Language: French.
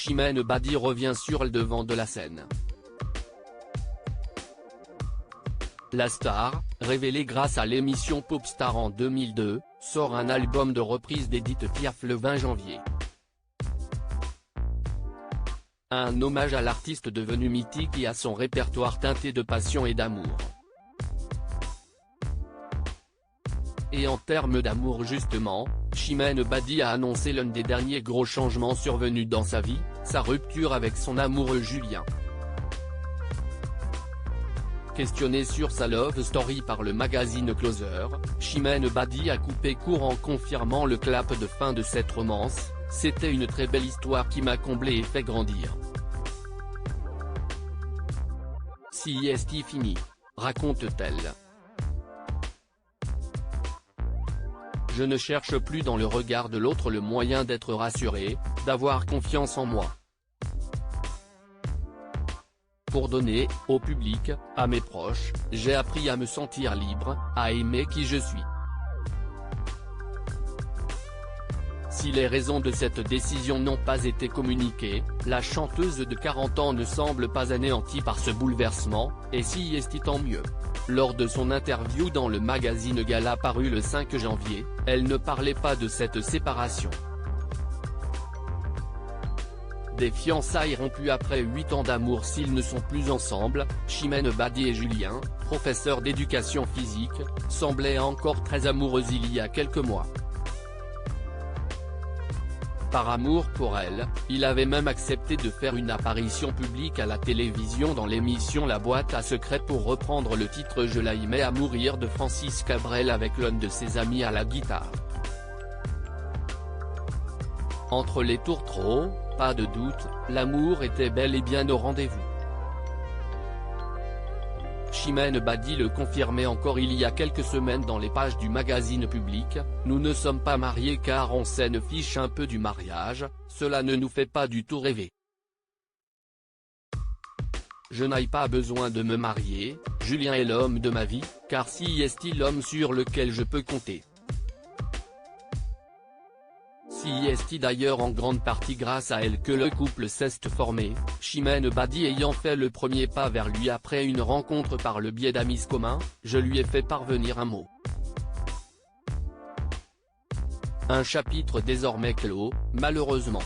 Chimène Badi revient sur le devant de la scène. La star, révélée grâce à l'émission Popstar en 2002, sort un album de reprise d'Édith Piaf le 20 janvier. Un hommage à l'artiste devenu mythique et à son répertoire teinté de passion et d'amour. Et en termes d'amour justement, Chimène Badi a annoncé l'un des derniers gros changements survenus dans sa vie, sa rupture avec son amoureux Julien. Questionnée sur sa love story par le magazine Closer, Chimène Badi a coupé court en confirmant le clap de fin de cette romance: « C'était une très belle histoire qui m'a comblé et fait grandir. Si est fini », raconte-t-elle. Je ne cherche plus dans le regard de l'autre le moyen d'être rassuré, d'avoir confiance en moi. Pour donner, au public, à mes proches, j'ai appris à me sentir libre, à aimer qui je suis. Si les raisons de cette décision n'ont pas été communiquées, la chanteuse de 40 ans ne semble pas anéantie par ce bouleversement, et si est tant mieux. Lors de son interview dans le magazine Gala paru le 5 janvier, elle ne parlait pas de cette séparation. Des fiançailles rompues après 8 ans d'amour. S'ils ne sont plus ensemble, Chimène Badi et Julien, professeur d'éducation physique, semblaient encore très amoureux il y a quelques mois. Par amour pour elle, il avait même accepté de faire une apparition publique à la télévision dans l'émission La Boîte à Secrets pour reprendre le titre Je l'aimais à mourir de Francis Cabrel avec l'un de ses amis à la guitare. Entre les tourtereaux, pas de doute, l'amour était bel et bien au rendez-vous. Chimène Badi le confirmait encore il y a quelques semaines dans les pages du magazine Public: « Nous ne sommes pas mariés car on s'en fiche un peu du mariage, cela ne nous fait pas du tout rêver. Je n'ai pas besoin de me marier, Julien est l'homme de ma vie, car si est-il l'homme sur lequel je peux compter. Si est d'ailleurs en grande partie grâce à elle que le couple s'est formé, Chimène Badi ayant fait le premier pas vers lui après une rencontre par le biais d'amis communs, je lui ai fait parvenir un mot. Un chapitre désormais clos, malheureusement.